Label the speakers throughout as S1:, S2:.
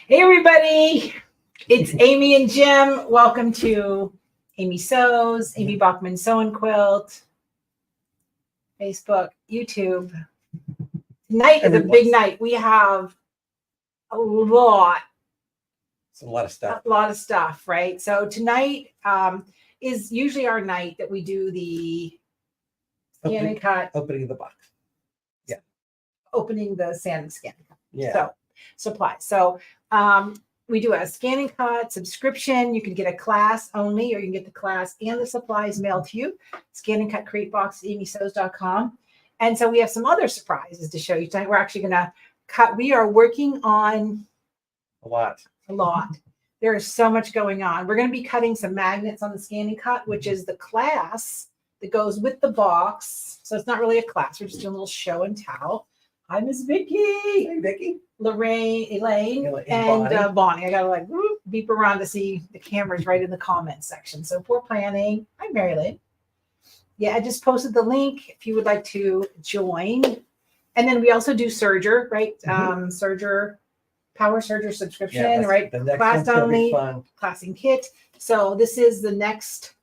S1: Hey, everybody. It's Amy and Jim. Welcome to Amy Sews, Amy Bachman Sew and Quilt, Facebook, YouTube. Tonight is a big night. We have a lot
S2: of
S1: stuff, right? So tonight is usually our night that we do the scan and cut,
S2: opening the box.
S1: opening the sand and scan.
S2: Yeah.
S1: So supply. So we do a scan and cut subscription. You can get a class only, or you can get the class and the supplies mailed to you. Scan and cut crate box, amysews.com. And so we have some other surprises to show you tonight. We're actually going to cut. We are working on
S2: a lot.
S1: There is so much going on. We're going to be cutting some magnets on the scan and cut, which is the class that goes with the box. So it's not really a class. We're just doing a little show and tell. Hi, Miss Vicky.
S2: Hey, Vicky.
S1: Elaine, and Bonnie. I gotta beep around to see the cameras right in the comments section. So for planning, hi Marilyn. Yeah, I just posted the link if you would like to join. And then we also do Serger, right? Serger, Power Serger subscription, right?
S2: The next
S1: Class only,
S2: fun.
S1: class and kit. So this is the next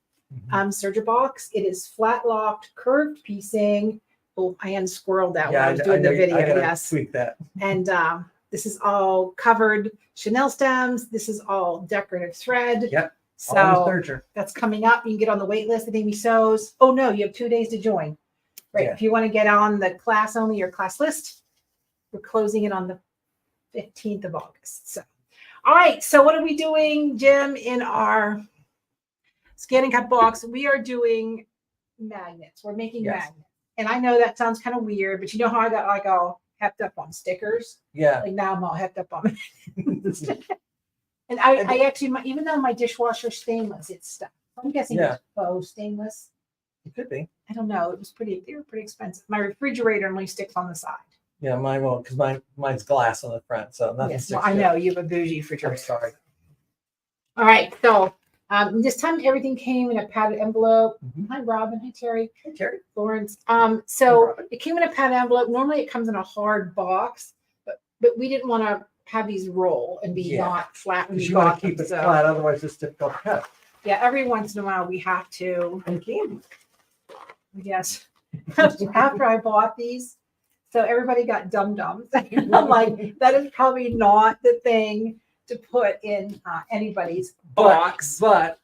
S1: Serger box. It is flat locked, curved piecing. Oh, I unsquirreled that when I was doing the video. Yes.
S2: Tweak that.
S1: And this is all covered Chanel stems. This is all decorative thread.
S2: Yep.
S1: So that's coming up. You can get on the wait list at Amy Sews. Oh no, you have 2 days to join. Right. Yeah. If you want to get on the class only or class list, we're closing it on the 15th of August. So, all right. So what are we doing, Jim, in our scan and cut box? We are doing magnets. We're making magnets. And I know that sounds kind of weird, but you know how I got like all hepped up on stickers?
S2: Yeah.
S1: Like now I'm all hepped up on And I actually, even though my dishwasher's stainless, it's stuck. I'm guessing it's faux stainless.
S2: It could be.
S1: I don't know. They were pretty expensive. My refrigerator only sticks on the side.
S2: Yeah, mine won't, because mine's glass on the front, so nothing sticks.
S1: Well, I know you have a bougie refrigerator.
S2: I'm sorry.
S1: All right, so this time everything came in a padded envelope. Hi, Robin. Hi, Terry.
S2: Hey, Terry.
S1: Florence. So it came in a padded envelope. Normally it comes in a hard box, but we didn't want to have these roll and be not flat when
S2: you want to keep it flat, otherwise it's difficult to cut.
S1: Yeah, every once in a while we have to.
S2: And candy.
S1: Yes. After I bought these, so everybody got dum-dums. I'm like, that is probably not the thing to put in anybody's box.
S2: But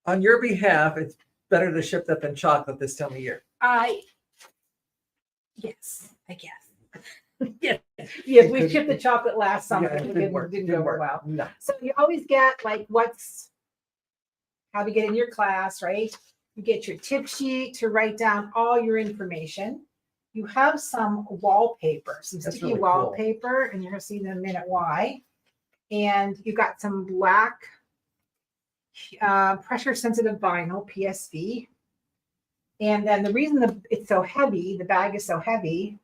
S2: on your behalf, it's better to ship that than chocolate this time of year.
S1: Yes, I guess. Yes, we shipped the chocolate last summer.
S2: Yeah,
S1: it didn't go well.
S2: No.
S1: So you always get like how to get in your class, right? You get your tip sheet to write down all your information. You have some wallpaper, some sticky
S2: really
S1: wallpaper, and you're going to see in a minute why. And you got some black pressure sensitive vinyl, PSV. And then the reason it's so heavy, the bag is so heavy.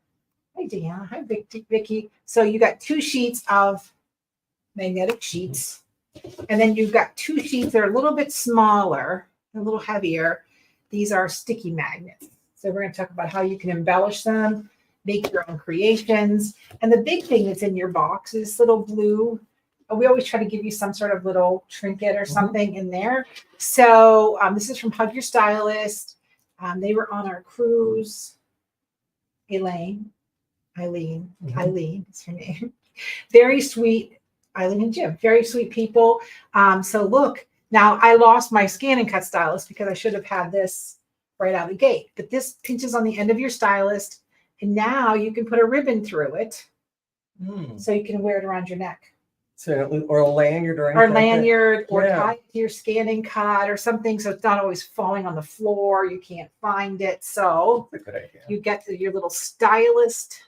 S1: Hi, Deanna. Hi, Vicky. So you got 2 sheets of magnetic sheets. And then you've got 2 sheets that are a little bit smaller, a little heavier. These are sticky magnets. So we're going to talk about how you can embellish them, make your own creations. And the big thing that's in your box is little blue. We always try to give you some sort of little trinket or something in there. So this is from Hug Your Stylist. They were on our cruise. Eileen is her name. Very sweet. Eileen and Jim, very sweet people. So look, now I lost my scan and cut stylus because I should have had this right out of the gate. But this pinches on the end of your stylus, and now you can put a ribbon through it, so you can wear it around your neck.
S2: So, or a lanyard or
S1: tie it to your scan and cut or something, so it's not always falling on the floor. You can't find it. So
S2: that's a good idea.
S1: You get your little stylist.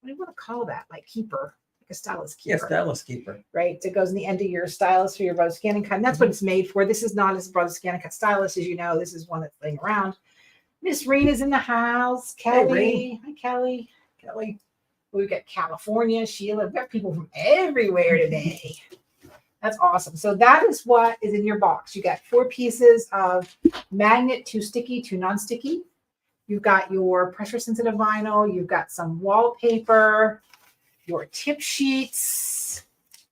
S1: What do you want to call that? Like keeper. A stylus keeper.
S2: Yeah, stylus keeper.
S1: Right. It goes in the end of your stylus for your brother scan and cut. And that's what it's made for. This is not as brother scan and cut stylus, as you know. This is one that's laying around. Miss Rena's in the house. Kelly. Hi, Kelly. We've got California, Sheila. We've got people from everywhere today. That's awesome. So that is what is in your box. You got 4 pieces of magnet, 2 sticky, 2 non-sticky. You've got your pressure sensitive vinyl. You've got some wallpaper, your tip sheets,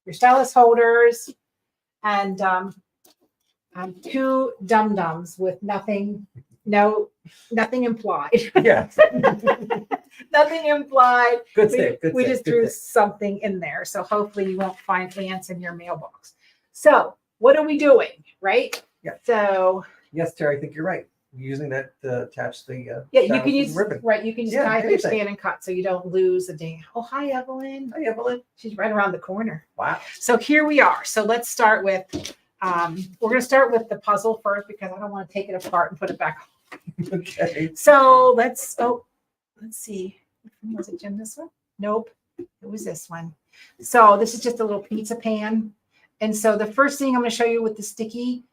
S1: your stylus holders, and 2 dum-dums with nothing implied.
S2: Yes.
S1: Nothing implied.
S2: Good
S1: We,
S2: save. Good
S1: we
S2: save.
S1: just
S2: Good
S1: threw
S2: save.
S1: something in there. So hopefully you won't find ants in your mailbox. So what are we doing, right?
S2: Yeah.
S1: So
S2: Yes, Terry, I think you're right. Using that to attach the
S1: yeah, you
S2: stylus
S1: can
S2: with
S1: use,
S2: ribbon.
S1: right, you can just
S2: Yeah,
S1: tie your
S2: anything.
S1: scan and cut so you don't lose the dang. Oh, hi, Evelyn.
S2: Hi, Evelyn.
S1: She's right around the corner.
S2: Wow.
S1: So here we are. So let's start with, we're going to start with the puzzle first because I don't want to take it apart and put it back.
S2: Okay.
S1: So let's see. Was it Jim this one? Nope. It was this one. So this is just a little pizza pan. And so the first thing I'm going to show you with the sticky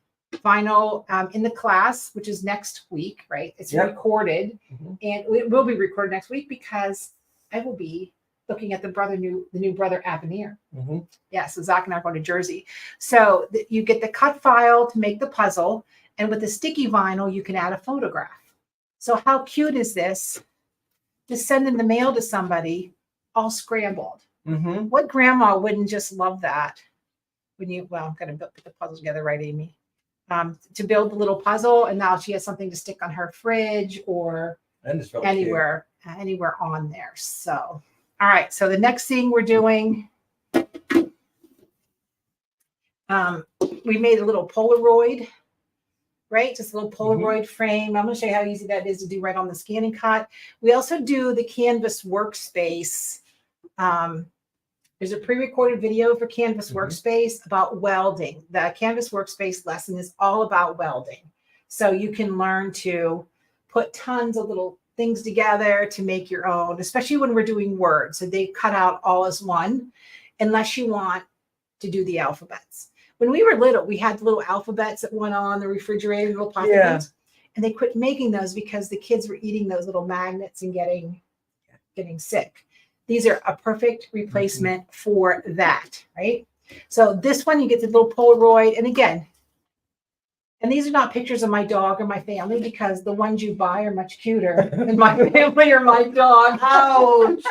S1: vinyl in the class, which is next week, right? It's
S2: Yep.
S1: recorded
S2: Mhm.
S1: and it will be recorded next week because I will be looking at the new Brother Avenir.
S2: Mhm.
S1: Yeah, so Zach and I are going to Jersey. So you get the cut file to make the puzzle, and with the sticky vinyl, you can add a photograph. So how cute is this? To send in the mail to somebody, all scrambled.
S2: Mhm.
S1: What grandma wouldn't just love that? When you, well, I'm going to put the puzzle together, right, Amy? To build the little puzzle, and now she has something to stick on her fridge or
S2: And it's really cute.
S1: anywhere on there. So, all right. So the next thing we're doing, we made a little Polaroid, right? Just a little Polaroid frame. I'm going to show you how easy that is to do right on the scan and cut. We also do the Canvas workspace. There's a pre-recorded video for Canvas workspace about welding. The Canvas workspace lesson is all about welding. So you can learn to put tons of little things together to make your own, especially when we're doing words. So they cut out all as one, unless you want to do the alphabets. When we were little, we had the little alphabets that went on the refrigerator, little pocket things, and they quit making those because the kids were eating those little magnets and getting sick. These are a perfect replacement for that, right? So this one, you get the little Polaroid, and again, and these are not pictures of my dog or my family because the ones you buy are much cuter than my family or my dog. Ouch.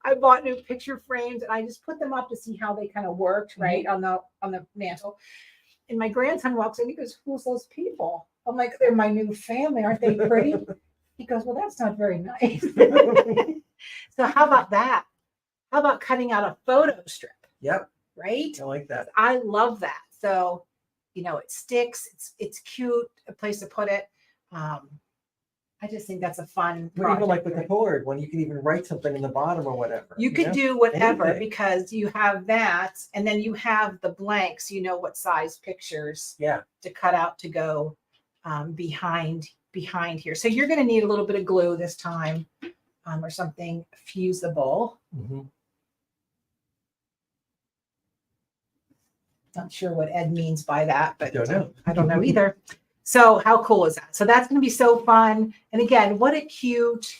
S1: I bought new picture frames and I just put them up to see how they kind of worked, right, on the mantle. And my grandson walks in, he goes, "Who's those people?" I'm like, "They're my new family. Aren't they pretty?" He goes, "Well, that's not very nice." So how about that? How about cutting out a photo strip?
S2: Yep.
S1: Right?
S2: I like that.
S1: I love that. So, it sticks. It's cute, a place to put it. I just think that's a fun
S2: But even like
S1: project,
S2: with the
S1: right?
S2: Polaroid one, you can even write something in the bottom or whatever.
S1: You could
S2: know?
S1: do whatever
S2: Anything.
S1: because you have that, and then you have the blanks. You know what size pictures
S2: Yeah.
S1: to cut out to go behind here. So you're going to need a little bit of glue this time, or something fusible.
S2: Mhm.
S1: Not sure what Ed means by that, but
S2: Don't know.
S1: I don't know either. So how cool is that? So that's going to be so fun. And again, what a cute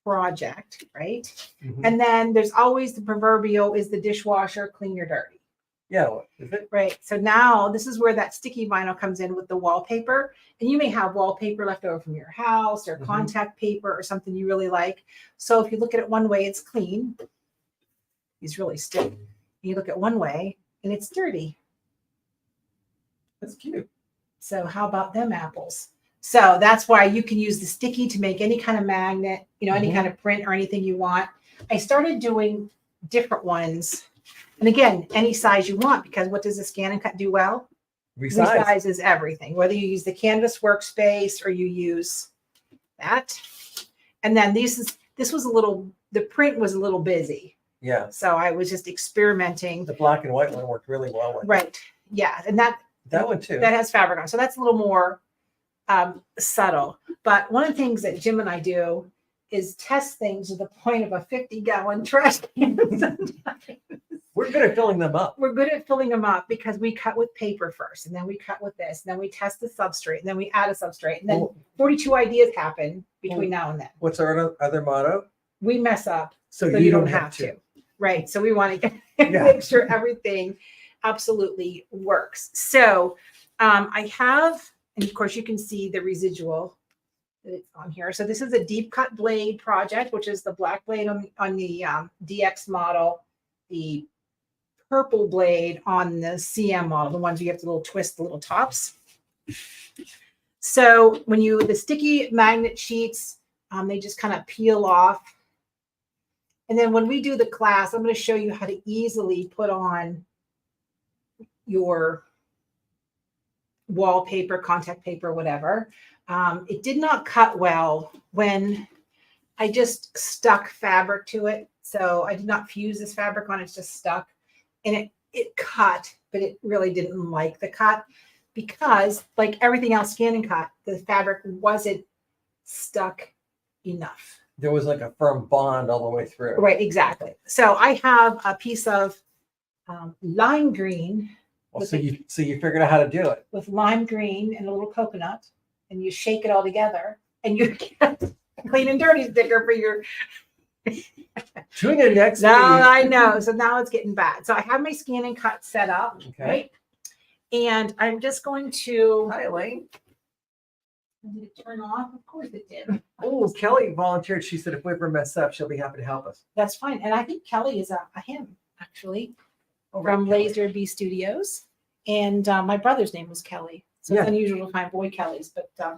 S1: project, right?
S2: Mhm.
S1: And then there's always the proverbial, is the dishwasher clean or dirty?
S2: Yeah. Well, is it?
S1: Right. So now this is where that sticky vinyl comes in with the wallpaper. And you may have wallpaper left over from your house or
S2: Mhm.
S1: contact paper or something you really like. So if you look at it one way, it's clean. He's really stiff. You look at one way and it's dirty.
S2: That's cute.
S1: So how about them apples? So that's why you can use the sticky to make any kind of magnet, any
S2: Mhm.
S1: kind of print or anything you want. I started doing different ones. And again, any size you want, because what does the scan and cut do well?
S2: Resize.
S1: Resizes everything, whether you use the Canvas workspace or you use that. And then this was the print was a little busy.
S2: Yeah.
S1: So I was just experimenting.
S2: The black and white one worked really well with it.
S1: Right. Yeah. And that
S2: one too.
S1: that has fabric on. So that's a little more subtle. But one of the things that Jim and I do is test things to the point of a 50-gallon trash can. Sometimes.
S2: We're good at filling them up.
S1: We're good at filling them up because we cut with paper first, and then we cut with this, and then we test the substrate, and then we add a substrate, and then
S2: Well,
S1: 42 ideas happen between now and then.
S2: what's our other motto?
S1: We mess up
S2: So
S1: so you don't have to. Right. So we want to make sure everything absolutely works. So I have, and of course you can see the residual that it's on here. So this is a deep cut blade project, which is the black blade on the DX model, the purple blade on the CM model, the ones you have to little twist the little tops. So when the sticky magnet sheets, they just kind of peel off. And then when we do the class, I'm going to show you how to easily put on your wallpaper, contact paper, whatever. It did not cut well when I just stuck fabric to it. So I did not fuse this fabric on, it's just stuck. And it cut, but it really didn't like the cut because like everything else Scan and Cut, the fabric wasn't stuck enough.
S2: There was like a firm bond all the way through.
S1: Right, exactly. So I have a piece of lime green.
S2: Well, so you figured out how to do it.
S1: With lime green and a little coconut, and you shake it all together, and you get a clean and dirty sticker for your.
S2: Tune in next
S1: No,
S2: week.
S1: I know. So now it's getting bad. So I have my Scan and Cut set up,
S2: Okay.
S1: right? And I'm just going to.
S2: Hi, Elaine.
S1: Did it turn off? Of course it did.
S2: Oh, Kelly volunteered. She said if we ever mess up, she'll be happy to help us.
S1: That's fine. And I think Kelly is a him, actually,
S2: Oh,
S1: from
S2: Kelly.
S1: Laser Bee Studios. And my brother's name was Kelly. So
S2: Yeah.
S1: it's unusual to find boy Kellys. But so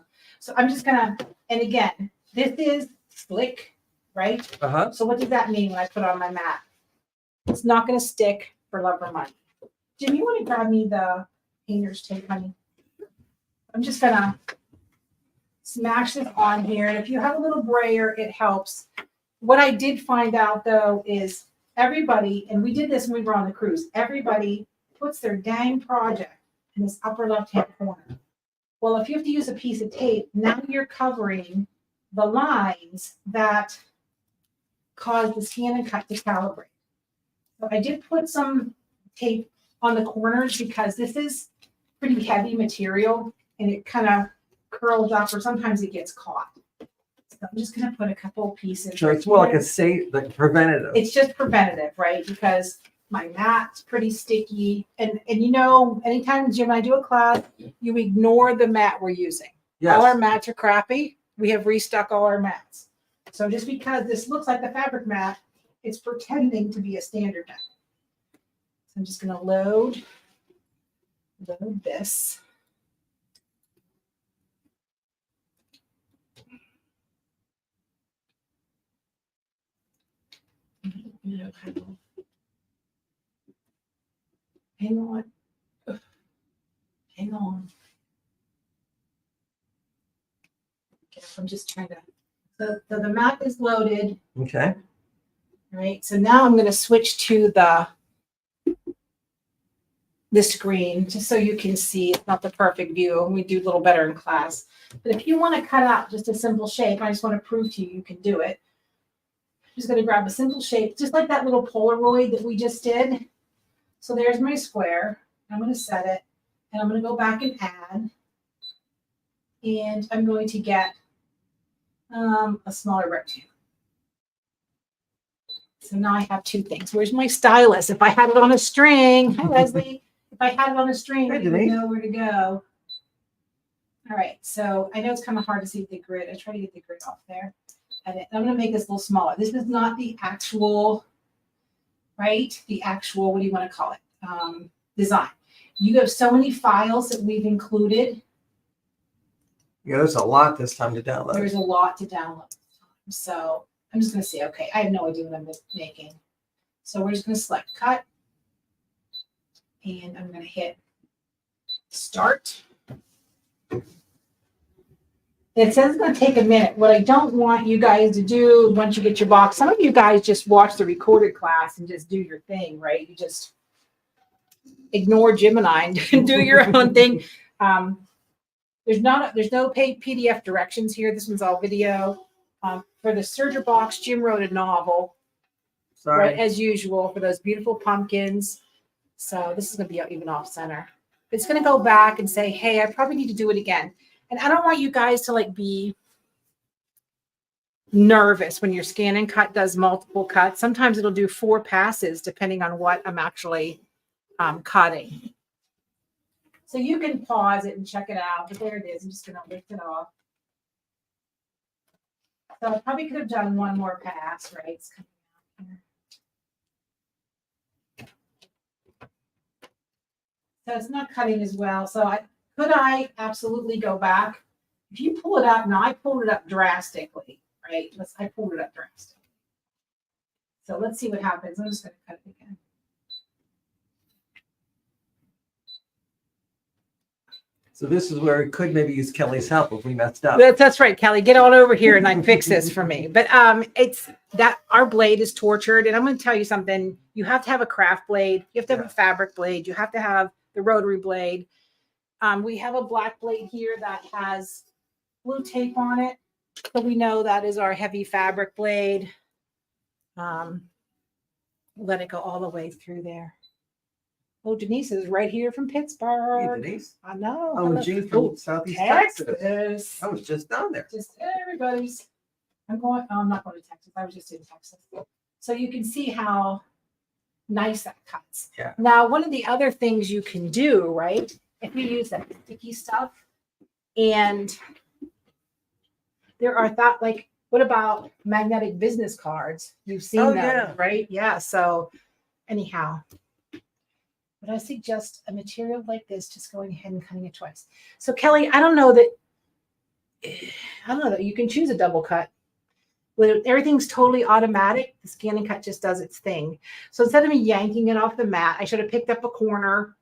S1: I'm just going to, and again, this is slick, right?
S2: Uh-huh.
S1: So what does that mean when I put it on my mat? It's not going to stick for love or money. Jim, you want to grab me the painter's tape, honey? I'm just going to smash this on here. And if you have a little brayer, it helps. What I did find out, though, is everybody, and we did this when we were on the cruise, everybody puts their dang project in this upper left-hand corner. Well, if you have to use a piece of tape, now you're covering the lines that cause the Scan and Cut to calibrate. So I did put some tape on the corners because this is pretty heavy material and it kind of curls up or sometimes it gets caught. So I'm just going to put a couple pieces.
S2: So it's more like a safe, like preventative.
S1: It's just preventative, right? Because my mat's pretty sticky. And you know, anytime Jim and I do a class, you ignore the mat we're using.
S2: Yes.
S1: All our mats are crappy. We have restuck all our mats. So just because this looks like a fabric mat, it's pretending to be a standard mat. So I'm just going to load this. Hang on. Hang on. Okay, I'm just trying to. So the mat is loaded.
S2: Okay.
S1: All right. So now I'm going to switch to the screen just so you can see. It's not the perfect view, and we do a little better in class. But if you want to cut out just a simple shape, I just want to prove to you can do it. I'm just going to grab a simple shape, just like that little Polaroid that we just did. So there's my square. I'm going to set it, and I'm going to go back and add. And I'm going to get a smaller rectangle. So now I have two things. Where's my stylus? If I had it on a string, hi Leslie. If I had it on a string,
S2: Hey,
S1: you would
S2: Denise.
S1: know where to go. All right, so I know it's kind of hard to see with the grid. I try to get the grid off there. And I'm going to make this a little smaller. This is not the actual, right? The actual, what do you want to call it? Design. You have so many files that we've included.
S2: Yeah, there's a lot this time to download.
S1: There's a lot to download. So I'm just going to say, okay, I have no idea what I'm making. So we're just going to select cut. And I'm going to hit start. It says it's going to take a minute. What I don't want you guys to do once you get your box, some of you guys just watch the recorded class and just do your thing, right? You just ignore Gemini and do your own thing. There's no paid PDF directions here. This one's all video. For the Serger box, Jim wrote a novel,
S2: Sorry.
S1: right, as usual, for those beautiful pumpkins. So this is going to be even off center. It's going to go back and say, hey, I probably need to do it again. And I don't want you guys to like be nervous when your Scan and Cut does multiple cuts. Sometimes it'll do 4 passes depending on what I'm actually cutting. So you can pause it and check it out, but there it is. I'm just going to lift it off. So I probably could have done one more pass, right? It's coming out here. So it's not cutting as well. So could I absolutely go back? If you pull it up, now I pulled it up drastically, right? I pulled it up drastically. So let's see what happens. I'm just going to cut it again.
S2: So this is where we could maybe use Kelly's help if we messed up.
S1: That's right, Kelly. Get on over here and fix this for me. But it's that our blade is tortured, and I'm going to tell you something. You have to have a craft blade. You have to have a fabric blade. You have to have the rotary blade. We have a black blade here that has blue tape on it, so we know that is our heavy fabric blade. Let it go all the way through there. Oh, Denise is right here from Pittsburgh.
S2: Hey, Denise.
S1: I know.
S2: Oh, Jean from Southeast Texas. I was just down there.
S1: Just everybody's. I'm not going to Texas. I was just in Texas. So you can see how nice that cuts.
S2: Yeah.
S1: Now, one of the other things you can do, right? If you use that sticky stuff, and there are what about magnetic business cards? You've seen those,
S2: yeah.
S1: right? Yeah. So anyhow. But I suggest a material like this, just going ahead and cutting it twice. So Kelly, I don't know that you can choose a double cut. When everything's totally automatic, the scan and cut just does its thing. So instead of me yanking it off the mat, I should have picked up a corner.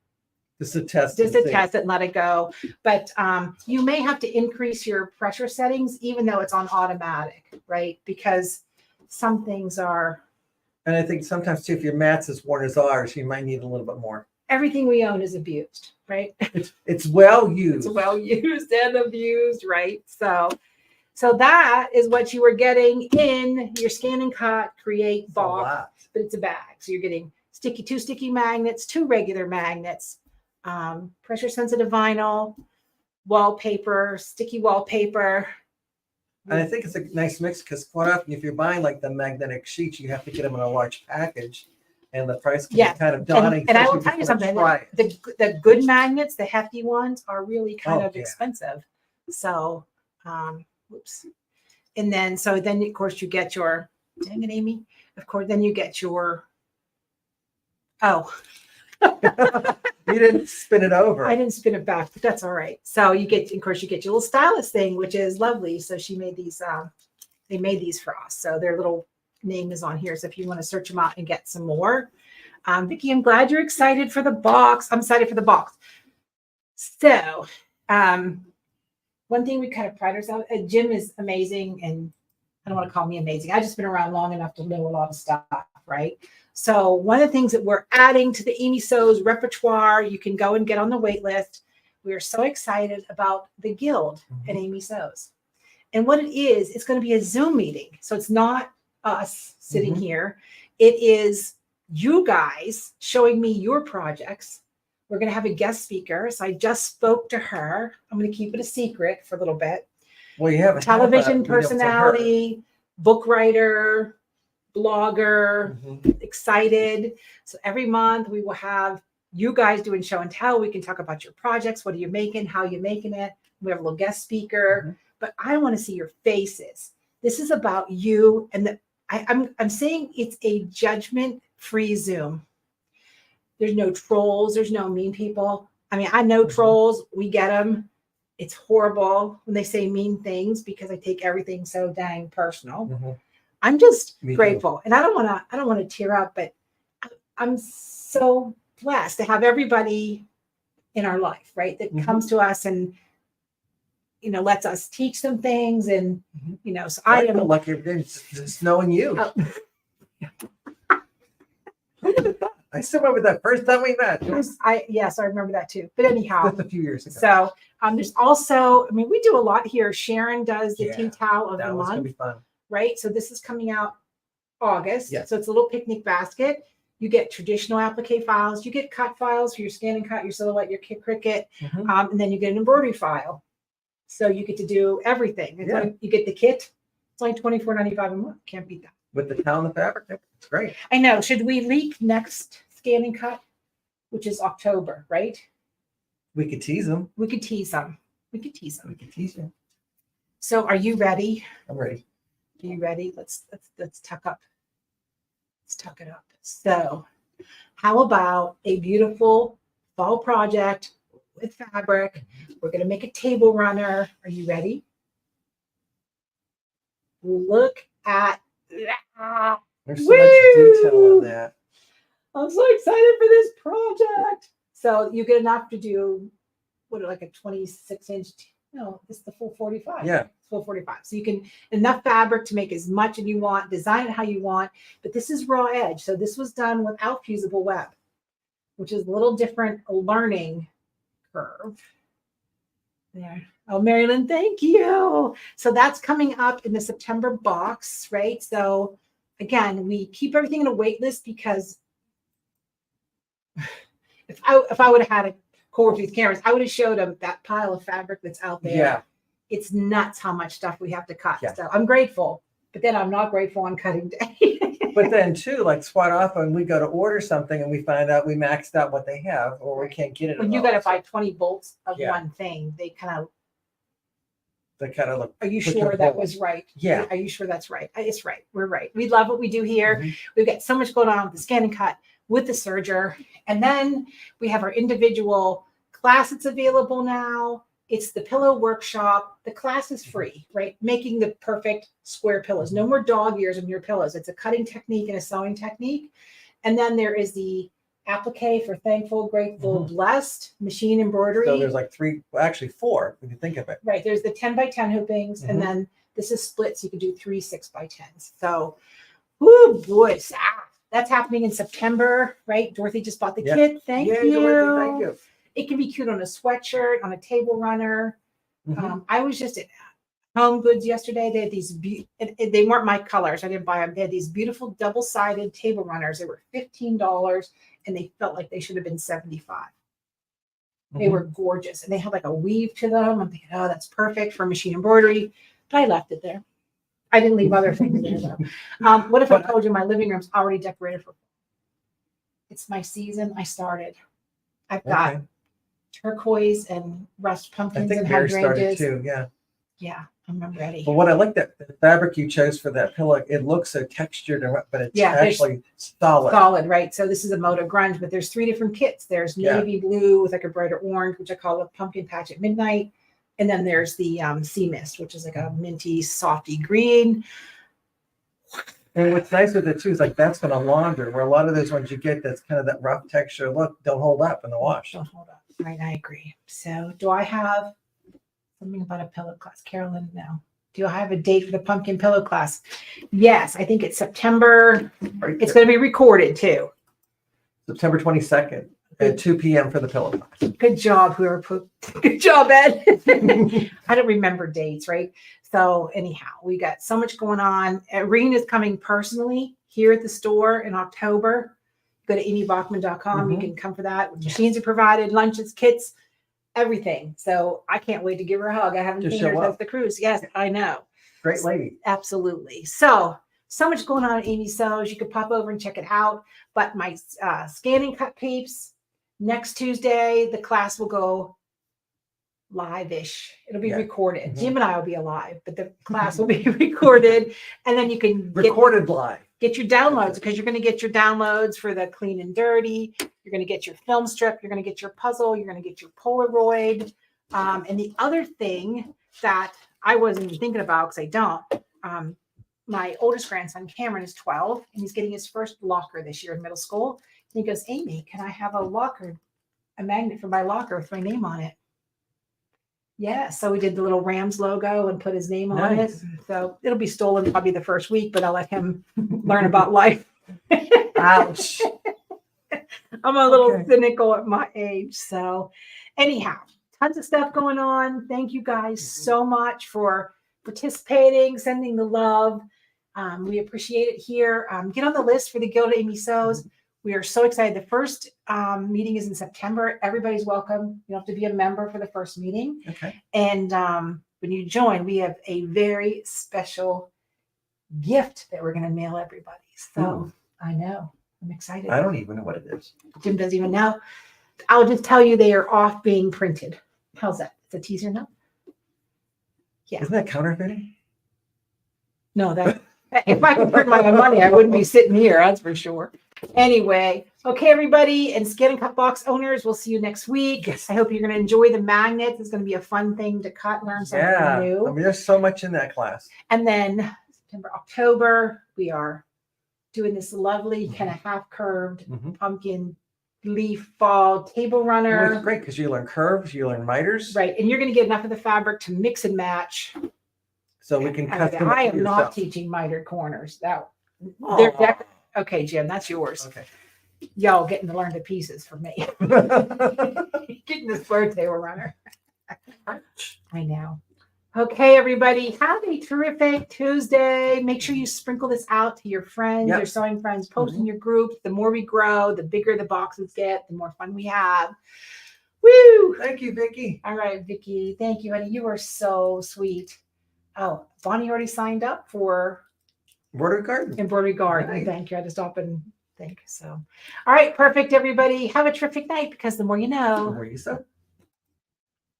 S2: Just to test
S1: it and let it go. But you may have to increase your pressure settings, even though it's on automatic, right? Because some things are.
S2: And I think sometimes too, if your mat's as worn as ours, you might need a little bit more.
S1: Everything we own is abused, right?
S2: It's well used.
S1: It's well used and abused, right? So that is what you were getting in your scan and cut, create, box, but it's a bag. So you're getting two sticky magnets, 2 regular magnets, pressure sensitive vinyl, wallpaper, sticky wallpaper.
S2: And I think it's a nice mix because quite often if you're buying like the magnetic sheets, you have to get them in a large package. And the price can be kind of daunting.
S1: And I will tell you something. The good magnets, the hefty ones, are really kind of expensive. So, whoops. And then, of course, you get your, dang it, Amy. Of course, then you get your,
S2: you didn't spin it over.
S1: I didn't spin it back, but that's all right. So you get your little stylus thing, which is lovely. So she made these, they made these for us. So their little name is on here. So if you want to search them out and get some more. Vicki, I'm glad you're excited for the box. I'm excited for the box. So one thing we kind of pride ourselves, Jim is amazing, and I don't want to call me amazing. I've just been around long enough to know a lot of stuff, right? So one of the things that we're adding to the Amy Sews repertoire, you can go and get on the wait list. We are so excited about the Guild at Amy Sews. And what it is, it's going to be a Zoom meeting. So it's not us sitting here. It is you guys showing me your projects. We're going to have a guest speaker. So I just spoke to her. I'm going to keep it a secret for a little bit.
S2: Well, you have a
S1: television personality, book writer, blogger, excited. So every month we will have you guys doing show and tell. We can talk about your projects. What are you making? How are you making it? We have a little guest speaker, but I want to see your faces. This is about you. And I'm saying it's a judgment-free Zoom. There's no trolls. There's no mean people. I mean, I know trolls. We get them. It's horrible when they say mean things because I take everything so dang personal. I'm just grateful. And I don't want to tear up, but I'm so blessed to have everybody in our life, right? That comes to us and, lets us teach them things. And, so I am
S2: lucky just knowing you. I still remember that first time we met.
S1: Yes, I remember that too. But anyhow,
S2: just a few years ago.
S1: So there's also, we do a lot here. Sharon does the tea towel of the month.
S2: Gonna be fun.
S1: Right? So this is coming out August.
S2: Yes.
S1: So it's a little picnic basket. You get traditional applique files. You get cut files for your scan and cut, your silhouette, your Cricut. And then you get an embroidery file. So you get to do everything. You get the kit. It's only $24.95 a month. Can't beat that.
S2: With the towel and the fabric. It's great.
S1: I know. Should we leak next scan and cut, which is October, right?
S2: We could tease them.
S1: We could tease them. We could tease
S2: them.
S1: So are you ready?
S2: I'm ready.
S1: Are you ready? Let's tuck up. Let's tuck it up. So how about a beautiful fall project with fabric. We're going to make a table runner. Are you ready? Look at that.
S2: There's so much detail in that.
S1: I'm so excited for this project. So you get enough to do like a 26-inch. No, it's the full 45.
S2: Yeah.
S1: It's full 45. So you can enough fabric to make as much as you want, design it how you want. But this is raw edge. So this was done without fusible web, which is a little different learning curve. There. Oh, Marilyn, thank you. So that's coming up in the September box, right? So again, we keep everything in a wait list because if I would have had a core with these cameras, I would have showed them that pile of fabric that's out there.
S2: Yeah.
S1: It's nuts how much stuff we have to cut.
S2: Yeah.
S1: So I'm grateful, but then I'm not grateful on cutting day.
S2: But then too, like quite often we go to order something and we find out we maxed out what they have or we can't get it.
S1: When
S2: at
S1: you
S2: all.
S1: got to buy 20 bolts of
S2: Yeah.
S1: one thing, they kind of,
S2: They kind of look.
S1: are you
S2: put
S1: sure
S2: your
S1: that
S2: whole-
S1: was right?
S2: Yeah.
S1: Are you sure that's right? It's right. We're right. We love what we do here.
S2: Mhm.
S1: We've got so much going on with the scan and cut, with the serger. And then we have our individual class that's available now. It's the pillow workshop. The class is free, right? Making the perfect square pillows. No more dog ears in your pillows. It's a cutting technique and a sewing technique. And then there is the applique for thankful, grateful, blessed, machine embroidery.
S2: So there's like three, well, actually four, if you think of it.
S1: Right. There's the 10 by 10 hoopings,
S2: Mhm.
S1: and then this is split, so you can do 3 6 by 10s. So, oh boy, that's happening in September, right? Dorothy just bought the
S2: Yeah.
S1: kit. Thank
S2: Yay,
S1: you.
S2: Dorothy, thank you.
S1: It can be cute on a sweatshirt, on a table runner.
S2: Mhm.
S1: I was just at Home Goods yesterday. They had these, they weren't my colors. I didn't buy them. They had these beautiful double-sided table runners. They were $15, and they felt like they should have been $75. They
S2: Mhm.
S1: were gorgeous, and they had like a weave to them. I'm thinking, oh, that's perfect for machine embroidery, but I left it there. I didn't leave other things there though. What if I told you my living room's already decorated for? It's my season. I started. I've got
S2: Okay.
S1: turquoise and rust
S2: I
S1: pumpkins
S2: think
S1: and
S2: Bear started
S1: hydrangeas.
S2: too. Yeah.
S1: Yeah, I'm ready.
S2: But what I like that the fabric you chose for that pillow, it looks so textured, but it's
S1: Yeah, there's-
S2: actually solid.
S1: Solid, right? So this is a Moda Grunge, but there's 3 different kits. There's
S2: Yeah.
S1: navy blue with like a brighter orange, which I call a pumpkin patch at midnight. And then there's the sea mist, which is like a minty, softy green.
S2: And what's nice with it too is like that's going to launder, where a lot of those ones you get that's kind of that rough texture look don't hold up in the wash.
S1: Don't hold up. Right, I agree. So do I have something about a pillow class? Carolyn, no. Do I have a date for the pumpkin pillow class? Yes, I think it's September.
S2: Right
S1: It's
S2: there.
S1: going to be recorded too.
S2: September 22nd at 2 p.m. for the pillow class.
S1: Good job, whoever put. Good job, Ed. I don't remember dates, right? So anyhow, we got so much going on. Irene is coming personally here at the store in October. Go to amybachman.com. You
S2: Mhm.
S1: can come for that. Machines are provided, lunches, kits, everything. So I can't wait to give her a hug. I haven't
S2: Just
S1: seen her
S2: show
S1: since
S2: up.
S1: the cruise. Yes, I know.
S2: Great lady.
S1: Absolutely. So much going on at Amy Sews. You could pop over and check it out. But my scan and cut peeps, next Tuesday, the class will go live-ish. It'll be
S2: Yeah.
S1: recorded.
S2: Mhm.
S1: Jim and I will be alive, but the class will be recorded. And then you can
S2: Recorded live.
S1: get your downloads, because you're going to get your downloads for the clean and dirty. You're going to get your film strip. You're going to get your puzzle. You're going to get your Polaroid. And the other thing that I wasn't even thinking about, because I don't, my oldest grandson, Cameron, is 12, and he's getting his first locker this year in middle school. And he goes, Amy, can I have a locker, a magnet for my locker with my name on it? Yeah, so we did the little Rams logo and put his name on it.
S2: Nice.
S1: So it'll be stolen probably the first week, but I'll let him learn about life.
S2: Ouch.
S1: I'm a little
S2: Okay.
S1: cynical at my age. So anyhow, tons of stuff going on. Thank you guys so much for participating, sending the love. We appreciate it here. Get on the list for the Guild of Amy Sews. We are so excited. The first meeting is in September. Everybody's welcome. You don't have to be a member for the first meeting.
S2: Okay.
S1: And when you join, we have a very special gift that we're going to mail everybody. So
S2: Ooh.
S1: I know. I'm excited.
S2: I don't even know what it is.
S1: Jim doesn't even know. I'll just tell you they are off being printed. How's that? It's a teaser note? Yeah.
S2: Isn't that counterfeiting?
S1: No, that if I could print my own money, I wouldn't be sitting here, that's for sure. Anyway, okay, everybody, and Scan and Cut Box owners, we'll see you next week.
S2: Yes.
S1: I hope you're going to enjoy the magnets. It's going to be a fun thing to cut, learn something
S2: Yeah.
S1: new.
S2: I mean, there's so much in that class.
S1: And then September, October, we are doing this lovely kind of half curved pumpkin leaf fall table runner.
S2: Well, it's great because you learn curves, you learn miters.
S1: Right. And you're going to get enough of the fabric to mix and match.
S2: So we can cut them.
S1: I am not teaching mitered corners. They're decorative. Okay, Jim, that's yours.
S2: Okay.
S1: Y'all getting to learn the pieces for me. Getting this floor table runner. I know. Okay, everybody, have a terrific Tuesday. Make sure you sprinkle this out to your friends, your sewing friends, post in your groups. The more we grow, the bigger the boxes get, the more fun we have. Woo!
S2: Thank you, Vicki.
S1: All right, Vicki. Thank you, honey. You are so sweet. Oh, Bonnie already signed up for
S2: Embroidery Garden.
S1: Embroidery Garden.
S2: Nice.
S1: Thank you. I had to stop and think. So, all right, perfect, everybody. Have a terrific night because the more you know.
S2: The more you sew.